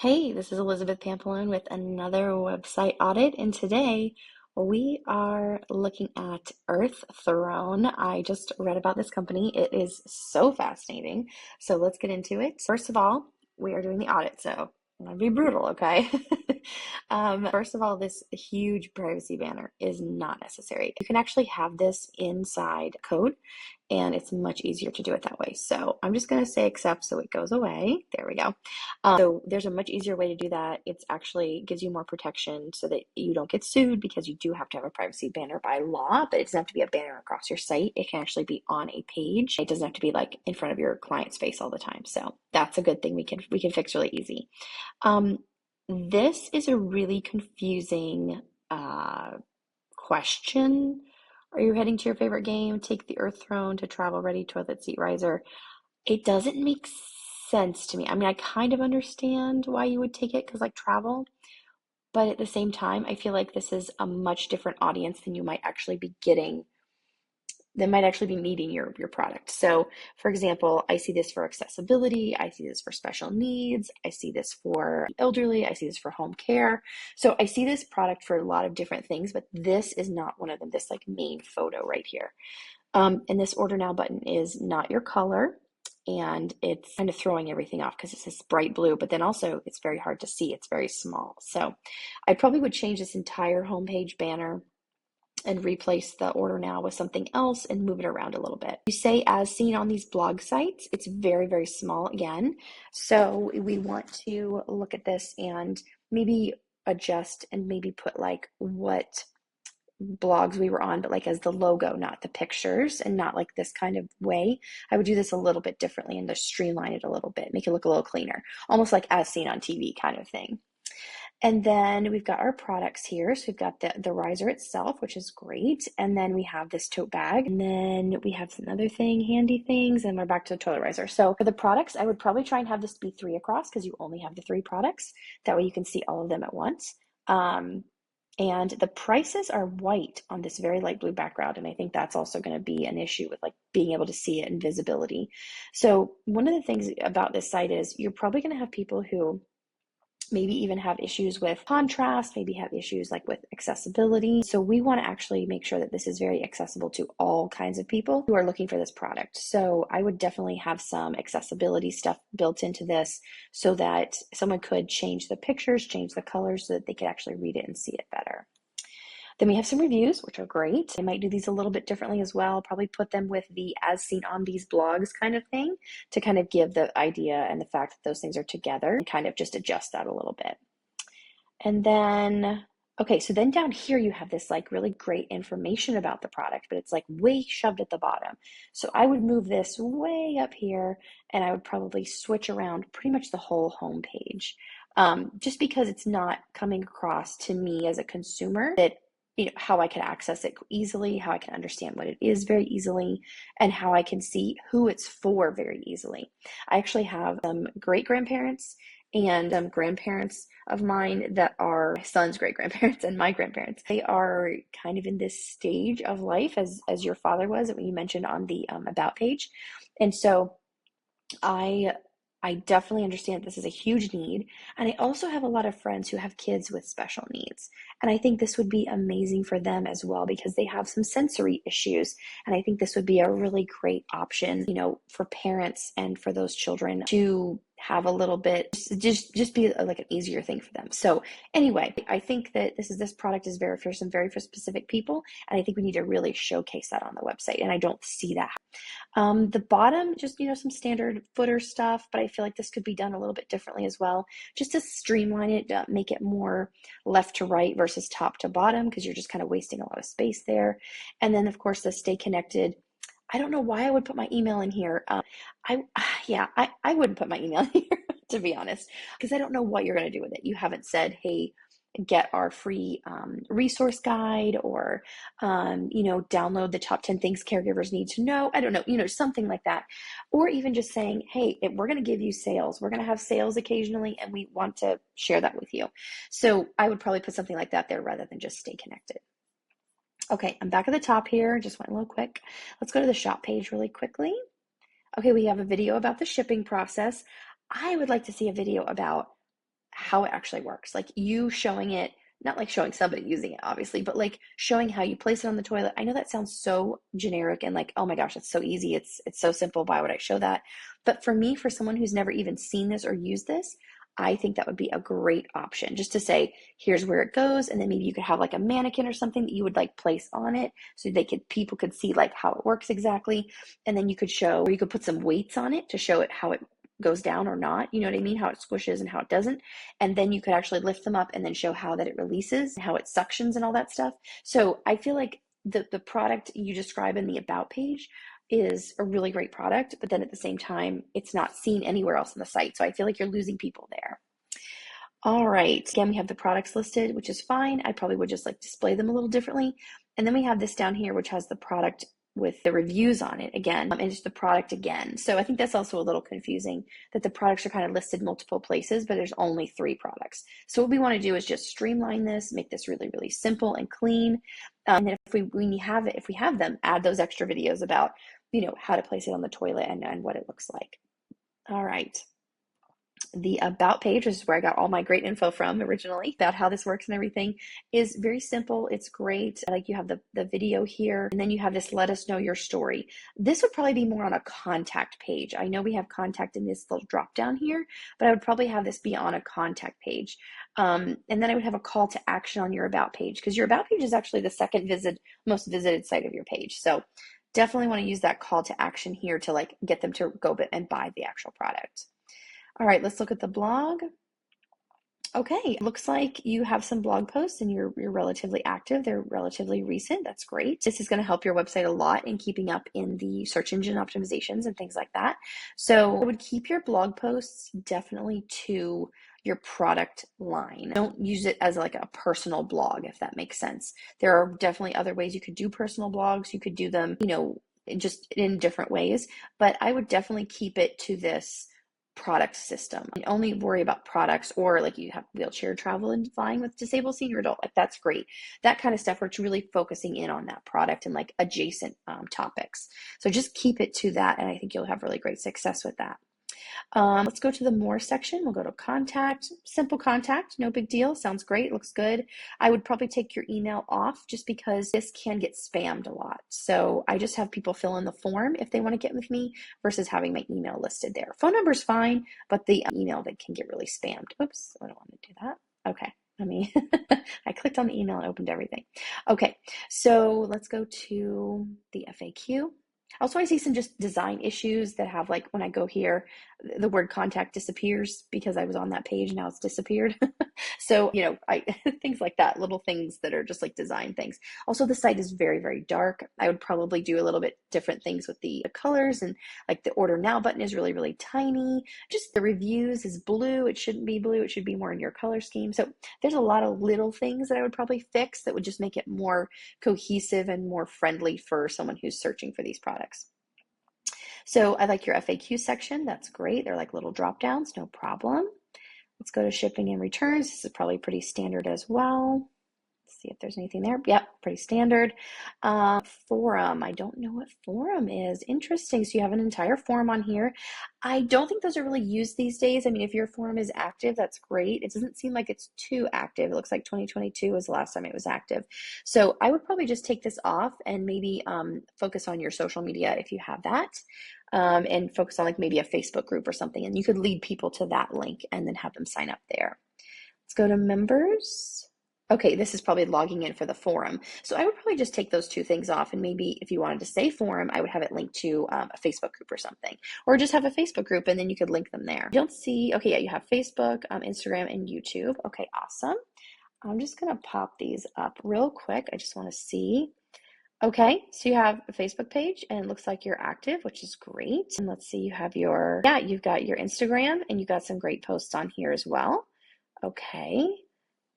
Hey, this is Elizabeth Pampalone with another website audit, and today we are looking at Earth Throne. I just read about this company. It is so fascinating. So let's get into it. First of all, we are doing the audit, so I'm gonna be brutal, okay? First of all, this huge privacy banner is not necessary. You can actually have this inside code, and it's much easier to do it that way. So I'm just going to say accept so it goes away. There we go. So there's a much easier way to do that. It's actually gives you more protection so that you don't get sued because you do have to have a privacy banner by law, but it doesn't have to be a banner across your site. It can actually be on a page. It doesn't have to be like in front of your client's face all the time. So that's a good thing we can fix really easy. Um, this is a really confusing question. Are you heading to your favorite game? Take the Earth Throne to travel ready toilet seat riser. It doesn't make sense to me. I mean, I kind of understand why you would take it because like travel, but at the same time, I feel like this is a much different audience than you might actually be getting that might actually be needing your product. So, for example, I see this for accessibility, I see this for special needs, I see this for elderly, I see this for home care. So, I see this product for a lot of different things, but this is not one of them, this like main photo right here. And this order now button is not your color, and it's kind of throwing everything off because it's this bright blue, but then also it's very hard to see, it's very small. So, I probably would change this entire homepage banner and replace the order now with something else and move it around a little bit. You say as seen on these blog sites, it's very, very small again. So we want to look at this and maybe adjust and maybe put like what blogs we were on, but like as the logo, not the pictures, and not like this kind of way. I would do this a little bit differently and just streamline it a little bit, make it look a little cleaner, almost like as seen on TV kind of thing. And then we've got our products here. So we've got the riser itself, which is great. And then we have this tote bag. And then we have some other handy things. And we're back to the toilet riser. So for the products, I would probably try and have this be 3 across because you only have the 3 products. That way you can see all of them at once. And the prices are white on this very light blue background. And I think that's also going to be an issue with like being able to see it and visibility. So one of the things about this site is you're probably going to have people who maybe even have issues with contrast, maybe have issues like with accessibility. So we want to actually make sure that this is very accessible to all kinds of people who are looking for this product. So I would definitely have some accessibility stuff built into this so that someone could change the pictures, change the colors so that they could actually read it and see it better. Then we have some reviews, which are great. I might do these a little bit differently as well. Probably put them with the as seen on these blogs kind of thing to kind of give the idea and the fact that those things are together and kind of just adjust that a little bit. And then, okay, so then down here you have this like really great information about the product, but it's like way shoved at the bottom. So I would move this way up here and I would probably switch around pretty much the whole home page. Just because it's not coming across to me as a consumer that how I can access it easily, how I can understand what it is very easily, and how I can see who it's for very easily. I actually have some great grandparents and grandparents of mine that are my son's great grandparents and my grandparents. They are kind of in this stage of life as your father was, that you mentioned on the about page, and so I I definitely understand this is a huge need. And I also have a lot of friends who have kids with special needs. And I think this would be amazing for them as well because they have some sensory issues. And I think this would be a really great option, for parents and for those children to have a little bit, just be like an easier thing for them. So anyway, I think that this product is very for some very for specific people. And I think we need to really showcase that on the website. And I don't see that. The bottom, just, some standard footer stuff, but I feel like this could be done a little bit differently as well, just to streamline it, make it more left to right versus top to bottom, because you're just kind of wasting a lot of space there. And then, of course, the stay connected. I don't know why I would put my email in here. I wouldn't put my email in here, to be honest, because I don't know what you're going to do with it. You haven't said, hey, get our free resource guide, or download the top 10 things caregivers need to know. I don't know, something like that. Or even just saying, hey, we're going to give you sales, we're going to have sales occasionally, and we want to share that with you. So I would probably put something like that there rather than just stay connected. Okay, I'm back at the top here, just went a little quick. Let's go to the shop page really quickly. Okay, we have a video about the shipping process. I would like to see a video about how it actually works. Like you showing it, not like showing somebody using it, obviously, but like showing how you place it on the toilet. I know that sounds so generic and like, oh my gosh, it's so easy. It's so simple. Why would I show that? But for me, for someone who's never even seen this or used this, I think that would be a great option just to say, here's where it goes. And then maybe you could have like a mannequin or something that you would like place on it so people could see like how it works exactly. And then you could show, or you could put some weights on it to show it how it goes down or not. You know what I mean? How it squishes and how it doesn't. And then you could actually lift them up and then show how that it releases, how it suctions and all that stuff. So I feel like the product you describe in the about page is a really great product, but then at the same time, it's not seen anywhere else on the site. So I feel like you're losing people there. All right, again, we have the products listed, which is fine. I probably would just like display them a little differently. And then we have this down here, which has the product with the reviews on it again, and just the product again. So I think that's also a little confusing that the products are kind of listed multiple places, but there's only 3 products. So what we want to do is just streamline this, make this really, really simple and clean. And then if we have them, add those extra videos about, how to place it on the toilet and what it looks like. All right. The about page, which is where I got all my great info from originally about how this works and everything, is very simple. It's great. Like you have the video here, and then you have this let us know your story. This would probably be more on a contact page. I know we have contact in this little drop down here, but I would probably have this be on a contact page. And then I would have a call to action on your about page, because your about page is actually the second most visited site of your page. So definitely want to use that call to action here to like get them to go and buy the actual product. All right, let's look at the blog. Okay, looks like you have some blog posts and you're relatively active. They're relatively recent. That's great. This is going to help your website a lot in keeping up in the search engine optimizations and things like that. So I would keep your blog posts definitely to your product line. Don't use it as like a personal blog, if that makes sense. There are definitely other ways you could do personal blogs. You could do them, just in different ways, but I would definitely keep it to this product system. You only worry about products, or like you have wheelchair travel and flying with disabled senior adult, like that's great. That kind of stuff where it's really focusing in on that product and like adjacent topics. So just keep it to that, and I think you'll have really great success with that. Let's go to the more section. We'll go to contact, simple contact, no big deal. Sounds great, looks good. I would probably take your email off just because this can get spammed a lot. So I just have people fill in the form if they want to get with me versus having my email listed there. Phone number is fine, but the email that can get really spammed. Oops, I don't want to do that. Okay. I clicked on the email and opened everything. Okay, so let's go to the FAQ. Also, I see some just design issues that have, like, when I go here, the word contact disappears because I was on that page. Now it's disappeared. So, things like that, little things that are just like design things. Also, the site is very, very dark. I would probably do a little bit different things with the colors, and like the order now button is really, really tiny. Just the reviews is blue. It shouldn't be blue. It should be more in your color scheme. So there's a lot of little things that I would probably fix that would just make it more cohesive and more friendly for someone who's searching for these products. So I like your FAQ section. That's great. They're like little drop downs, no problem. Let's go to shipping and returns. This is probably pretty standard as well. Let's see if there's anything there. Yep, pretty standard. Forum. I don't know what forum is. Interesting. So you have an entire forum on here. I don't think those are really used these days. I mean, if your forum is active, that's great. It doesn't seem like it's too active. It looks like 2022 was the last time it was active. So I would probably just take this off and maybe focus on your social media if you have that. And focus on like maybe a Facebook group or something. And you could lead people to that link and then have them sign up there. Let's go to members. Okay, this is probably logging in for the forum. So I would probably just take those 2 things off. And maybe if you wanted to say forum, I would have it linked to a Facebook group or something. Or just have a Facebook group and then you could link them there. You don't see, okay, yeah, you have Facebook, Instagram, and YouTube. Okay, awesome. I'm just going to pop these up real quick. I just want to see. Okay, so you have a Facebook page and it looks like you're active, which is great. And let's see, you've got your Instagram and you've got some great posts on here as well. Okay.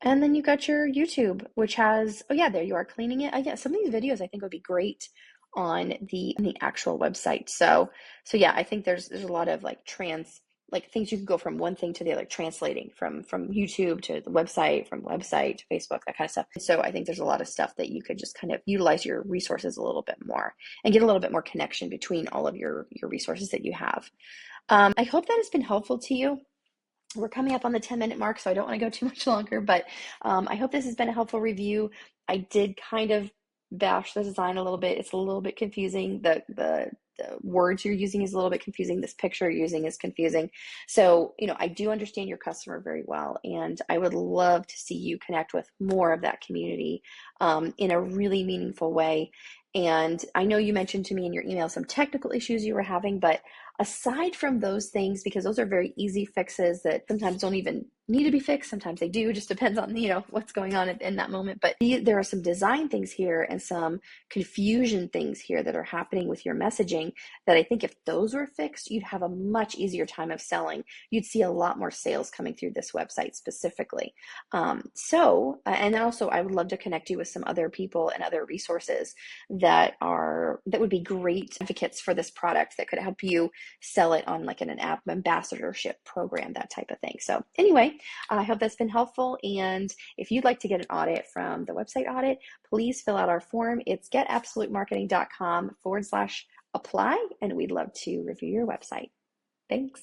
And then you got your YouTube, which has, oh yeah, there you are cleaning it. Yeah, some of these videos I think would be great on the actual website. So yeah, I think there's a lot of like things you can go from one thing to the other, translating from YouTube to the website, from website to Facebook, that kind of stuff. So I think there's a lot of stuff that you could just kind of utilize your resources a little bit more and get a little bit more connection between all of your resources that you have. I hope that has been helpful to you. We're coming up on the 10-minute mark, so I don't want to go too much longer, but I hope this has been a helpful review. I did kind of bash the design a little bit. It's a little bit confusing. The words you're using is a little bit confusing. This picture you're using is confusing. So, I do understand your customer very well, and I would love to see you connect with more of that community in a really meaningful way. And I know you mentioned to me in your email some technical issues you were having, but aside from those things, because those are very easy fixes that sometimes don't even need to be fixed, sometimes they do, just depends on what's going on in that moment. But there are some design things here and some confusion things here that are happening with your messaging that I think if those were fixed, you'd have a much easier time of selling. You'd see a lot more sales coming through this website specifically. And then also I would love to connect you with some other people and other resources that would be great advocates for this product that could help you sell it on like an app ambassadorship program, that type of thing. So anyway, I hope that's been helpful. And if you'd like to get an audit from the website Audit, please fill out our form. It's getabsolutemarketing.com/apply, and we'd love to review your website. Thanks.